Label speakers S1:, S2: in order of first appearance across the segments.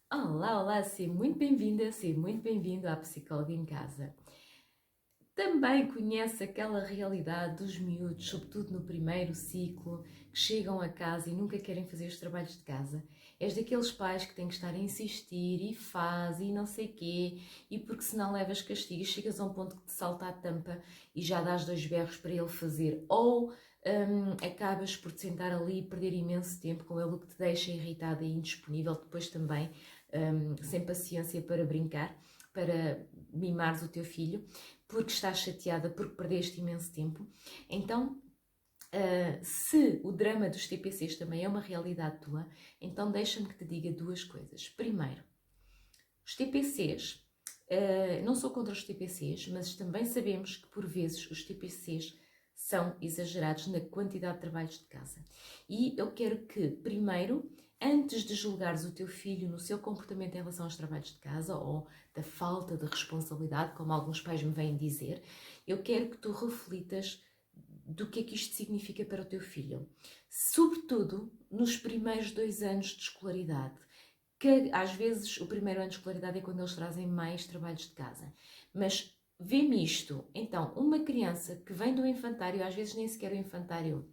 S1: Olá, olá, seja muito bem-vinda, seja muito bem-vindo à Psicóloga em Casa. Também conhece aquela realidade dos miúdos, sobretudo no primeiro ciclo, que chegam a casa e nunca querem fazer os trabalhos de casa? És daqueles pais que têm que estar a insistir e faz e não sei quê, e porque senão levas castigos, chegas a um ponto que te salta a tampa e já dás 2 berros para ele fazer, ou acabas por te sentar ali e perder imenso tempo com ele, o que te deixa irritada e indisponível depois também, sem paciência para brincar, para mimares o teu filho, porque estás chateada, porque perdeste imenso tempo. Então, se o drama dos TPCs também é uma realidade tua, então deixa-me que te diga 2 coisas. Primeiro, os TPCs, não sou contra os TPCs, mas também sabemos que por vezes os TPCs são exagerados na quantidade de trabalhos de casa. E eu quero que, primeiro, antes de julgares o teu filho no seu comportamento em relação aos trabalhos de casa ou da falta de responsabilidade, como alguns pais me vêm dizer, eu quero que tu reflitas do que é que isto significa para o teu filho. Sobretudo nos primeiros 2 anos de escolaridade, que às vezes o primeiro ano de escolaridade é quando eles trazem mais trabalhos de casa. Mas vê-me isto, então, uma criança que vem do infantário, às vezes nem sequer o infantário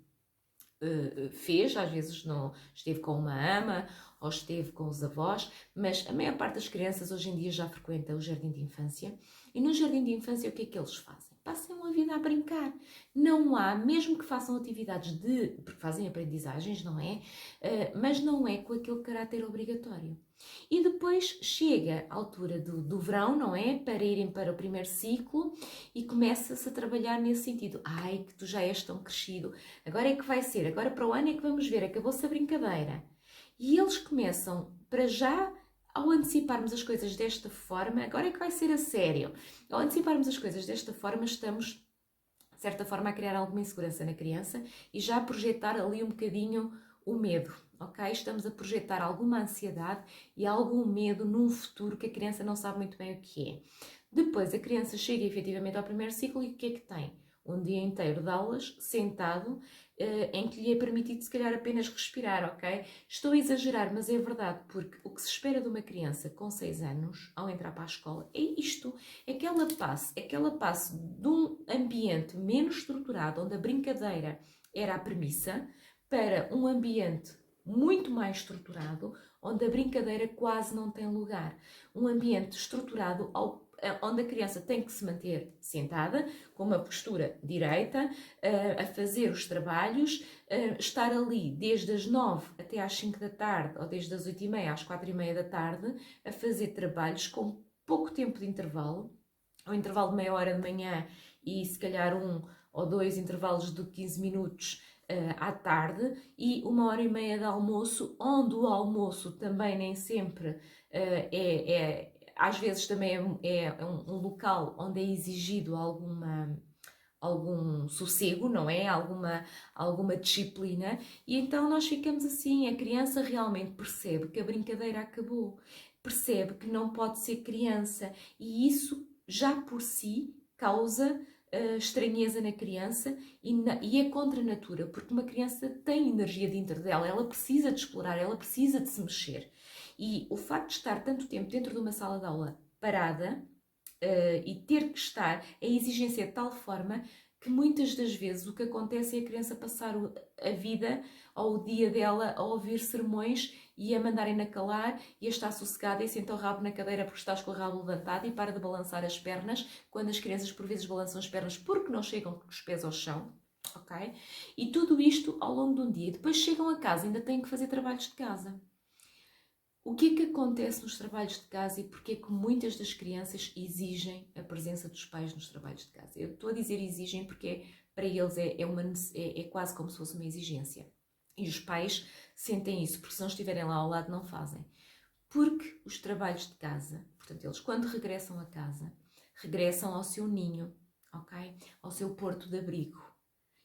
S1: fez, às vezes não esteve com uma ama ou esteve com os avós, mas a maior parte das crianças hoje em dia já frequenta o jardim de infância. E no jardim de infância o que é que eles fazem? Passam a vida a brincar. Não há, mesmo que façam atividades porque fazem aprendizagens, não é? Mas não é com aquele caráter obrigatório. E depois chega a altura do verão, não é? Para irem para o primeiro ciclo e começa-se a trabalhar nesse sentido. Ai, que tu já és tão crescido, agora é que vai ser, agora para o ano é que vamos ver, acabou-se a brincadeira. E eles começam, para já, ao anteciparmos as coisas desta forma, agora é que vai ser a sério. Ao anteciparmos as coisas desta forma, estamos, de certa forma, a criar alguma insegurança na criança e já a projetar ali um bocadinho o medo, ok? Estamos a projetar alguma ansiedade e algum medo num futuro que a criança não sabe muito bem o que é. Depois a criança chega efetivamente ao primeiro ciclo e o que é que tem? Um dia inteiro de aulas, sentado, em que lhe é permitido se calhar apenas respirar, ok? Estou a exagerar, mas é verdade, porque o que se espera de uma criança com 6 anos, ao entrar para a escola, é isto, é que ela passe de um ambiente menos estruturado, onde a brincadeira era a premissa, para um ambiente muito mais estruturado, onde a brincadeira quase não tem lugar. Um ambiente estruturado onde a criança tem que se manter sentada, com uma postura direita, a fazer os trabalhos, estar ali desde as 9 até às 5 da tarde, ou desde as 8h30 às 4h30 da tarde, a fazer trabalhos com pouco tempo de intervalo, um intervalo de meia hora de manhã e se calhar 1 ou 2 intervalos de 15 minutos à tarde e 1h30 de almoço, onde o almoço também nem sempre às vezes também é um local onde é exigido algum sossego, não é? Alguma disciplina, e então nós ficamos assim, a criança realmente percebe que a brincadeira acabou, percebe que não pode ser criança, e isso já por si causa estranheza na criança e é contra a natura, porque uma criança tem energia dentro dela, ela precisa de explorar, ela precisa de se mexer. E o facto de estar tanto tempo dentro de uma sala de aula parada e ter que estar, a exigência é de tal forma que muitas das vezes o que acontece é a criança passar a vida ou o dia dela a ouvir sermões e a mandarem-na calar e a estar sossegada e senta o rabo na cadeira porque estás com o rabo levantado e para de balançar as pernas, quando as crianças por vezes balançam as pernas porque não chegam com os pés ao chão, ok? E tudo isto ao longo de um dia. Depois chegam a casa e ainda têm que fazer trabalhos de casa. O que é que acontece nos trabalhos de casa e porque é que muitas das crianças exigem a presença dos pais nos trabalhos de casa? Eu estou a dizer exigem porque para eles é quase como se fosse uma exigência. E os pais sentem isso, porque se não estiverem lá ao lado não fazem. Porque os trabalhos de casa, portanto, eles quando regressam a casa, regressam ao seu ninho, ok? Ao seu porto de abrigo.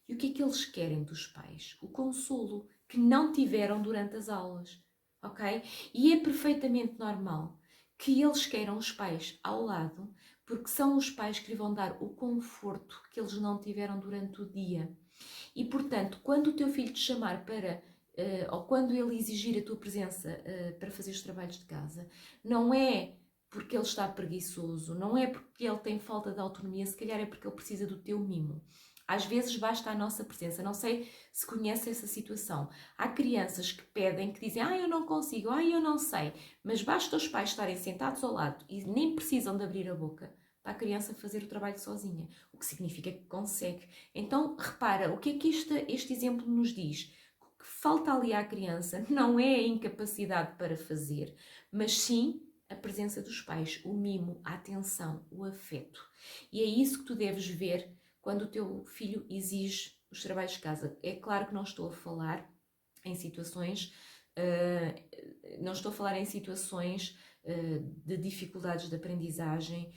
S1: E o que é que eles querem dos pais? O consolo que não tiveram durante as aulas, ok? E é perfeitamente normal que eles queiram os pais ao lado, porque são os pais que lhe vão dar o conforto que eles não tiveram durante o dia. E, portanto, quando o teu filho te chamar para ou quando ele exigir a tua presença para fazer os trabalhos de casa, não é porque ele está preguiçoso, não é porque ele tem falta de autonomia, se calhar é porque ele precisa do teu mimo. Às vezes basta a nossa presença. Não sei se conhece essa situação. Há crianças que pedem, que dizem, eu não consigo, eu não sei. Mas basta os pais estarem sentados ao lado e nem precisam de abrir a boca para a criança fazer o trabalho sozinha. O que significa que consegue. Então, repara, o que é que este exemplo nos diz? O que falta ali à criança não é a incapacidade para fazer, mas sim a presença dos pais, o mimo, a atenção, o afeto. E é isso que tu deves ver quando o teu filho exige os trabalhos de casa. É claro que não estou a falar em situações, de dificuldades de aprendizagem,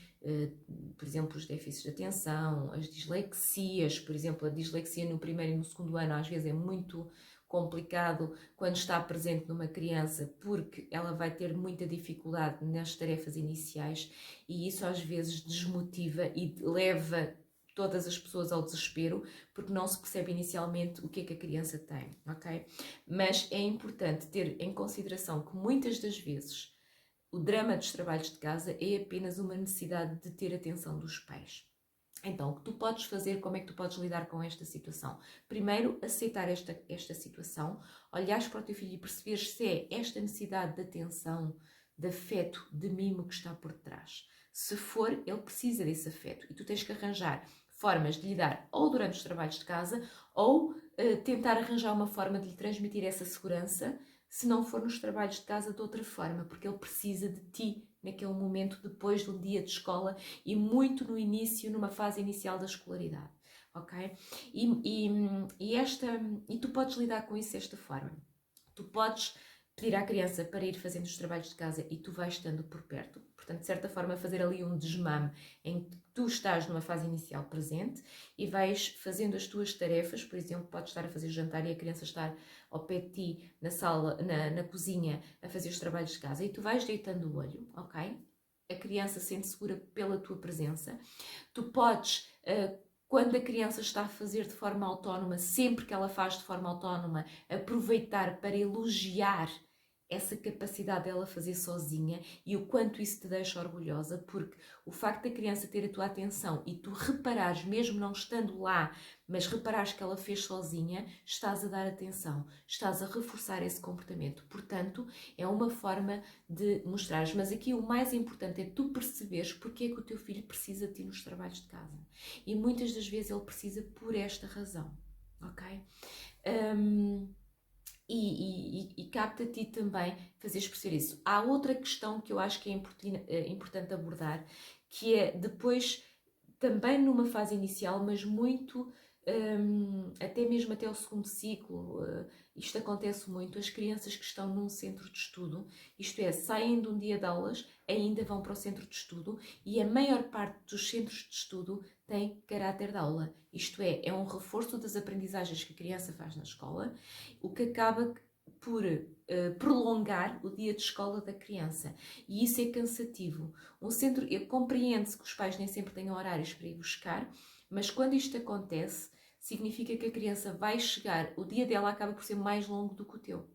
S1: por exemplo, os déficits de atenção, as dislexias, por exemplo, a dislexia no primeiro e no segundo ano às vezes é muito complicado quando está presente numa criança, porque ela vai ter muita dificuldade nas tarefas iniciais e isso às vezes desmotiva e leva todas as pessoas ao desespero, porque não se percebe inicialmente o que é que a criança tem, ok? Mas é importante ter em consideração que muitas das vezes o drama dos trabalhos de casa é apenas uma necessidade de ter atenção dos pais. Então, o que tu podes fazer, como é que tu podes lidar com esta situação? Primeiro, aceitar esta situação, olhares para o teu filho e perceberes se é esta necessidade de atenção, de afeto, de mimo que está por trás. Se for, ele precisa desse afeto e tu tens que arranjar formas de lhe dar ou durante os trabalhos de casa ou tentar arranjar uma forma de lhe transmitir essa segurança se não for nos trabalhos de casa de outra forma, porque ele precisa de ti naquele momento depois de um dia de escola e muito no início, numa fase inicial da escolaridade, ok? E tu podes lidar com isso desta forma. Tu podes pedir à criança para ir fazendo os trabalhos de casa e tu vais estando por perto. Portanto, de certa forma, fazer ali um desmame em que tu estás numa fase inicial presente e vais fazendo as tuas tarefas. Por exemplo, podes estar a fazer jantar e a criança estar ao pé de ti na sala, na cozinha, a fazer os trabalhos de casa e tu vais deitando o olho, ok? A criança sente segura pela tua presença. Tu podes... quando a criança está a fazer de forma autónoma, sempre que ela faz de forma autónoma, aproveitar para elogiar essa capacidade dela fazer sozinha e o quanto isso te deixa orgulhosa, porque o facto da criança ter a tua atenção e tu reparares, mesmo não estando lá, mas reparares que ela fez sozinha, estás a dar atenção, estás a reforçar esse comportamento. Portanto, é uma forma de mostrares. Mas aqui o mais importante é tu perceberes porque é que o teu filho precisa de ti nos trabalhos de casa. E muitas das vezes ele precisa por esta razão, ok? E cabe-te a ti também fazeres perceber isso. Há outra questão que eu acho que é importante abordar, que é depois, também numa fase inicial, mas muito, até mesmo até o segundo ciclo, isto acontece muito, as crianças que estão num centro de estudo, isto é, saem de um dia de aulas, ainda vão para o centro de estudo e a maior parte dos centros de estudo tem caráter de aula. Isto é um reforço das aprendizagens que a criança faz na escola, o que acaba por prolongar o dia de escola da criança. E isso é cansativo. Compreende-se que os pais nem sempre têm horários para ir buscar, mas quando isto acontece, significa que a criança vai chegar, o dia dela acaba por ser mais longo do que o teu.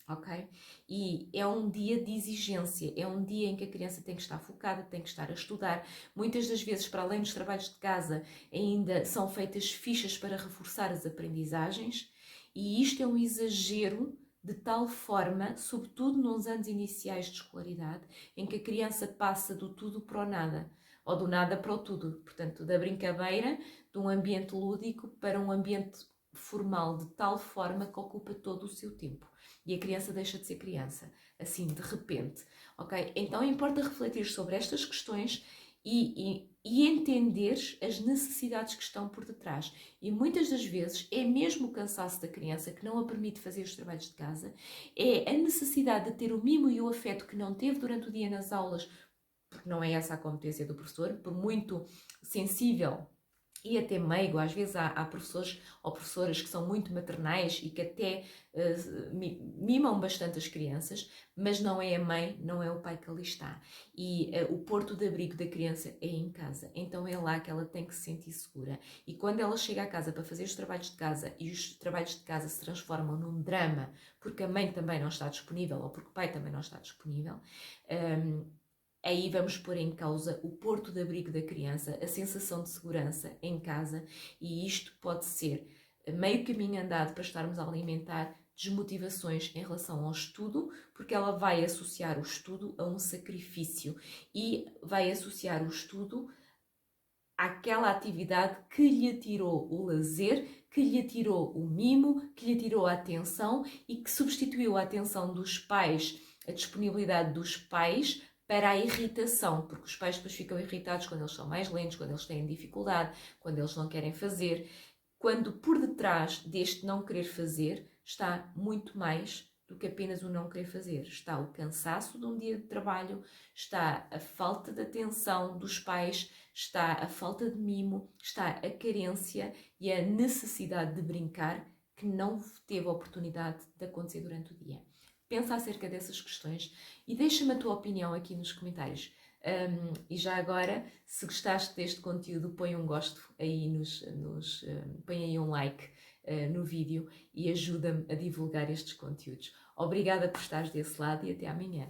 S1: Ok? E é um dia de exigência, é um dia em que a criança tem que estar focada, tem que estar a estudar. Muitas das vezes, para além dos trabalhos de casa, ainda são feitas fichas para reforçar as aprendizagens, e isto é um exagero de tal forma, sobretudo nos anos iniciais de escolaridade, em que a criança passa do tudo para o nada, ou do nada para o tudo. Portanto, da brincadeira, de um ambiente lúdico para um ambiente formal, de tal forma que ocupa todo o seu tempo. E a criança deixa de ser criança, assim, de repente, ok? Então importa refletir sobre estas questões e entenderes as necessidades que estão por detrás. E muitas das vezes é mesmo o cansaço da criança que não a permite fazer os trabalhos de casa, é a necessidade de ter o mimo e o afeto que não teve durante o dia nas aulas, porque não é essa a competência do professor, por muito sensível e até meigo. Às vezes há professores ou professoras que são muito maternais e que até mimam bastante as crianças, mas não é a mãe, não é o pai que ali está. E o porto de abrigo da criança é em casa, então é lá que ela tem que se sentir segura. E quando ela chega a casa para fazer os trabalhos de casa e os trabalhos de casa se transformam num drama porque a mãe também não está disponível ou porque o pai também não está disponível, aí vamos pôr em causa o porto de abrigo da criança, a sensação de segurança em casa, e isto pode ser meio caminho andado para estarmos a alimentar desmotivações em relação ao estudo, porque ela vai associar o estudo a um sacrifício e vai associar o estudo àquela atividade que lhe tirou o lazer, que lhe tirou o mimo, que lhe tirou a atenção e que substituiu a atenção dos pais, a disponibilidade dos pais para a irritação, porque os pais depois ficam irritados quando eles são mais lentos, quando eles têm dificuldade, quando eles não querem fazer, quando por detrás deste não querer fazer está muito mais do que apenas o não querer fazer. Está o cansaço de um dia de trabalho, está a falta de atenção dos pais, está a falta de mimo, está a carência e a necessidade de brincar que não teve a oportunidade de acontecer durante o dia. Pensa acerca dessas questões e deixa-me a tua opinião aqui nos comentários. E já agora, se gostaste deste conteúdo, põe um gosto aí põe aí um like no vídeo e ajuda-me a divulgar estes conteúdos. Obrigada por estares desse lado e até amanhã.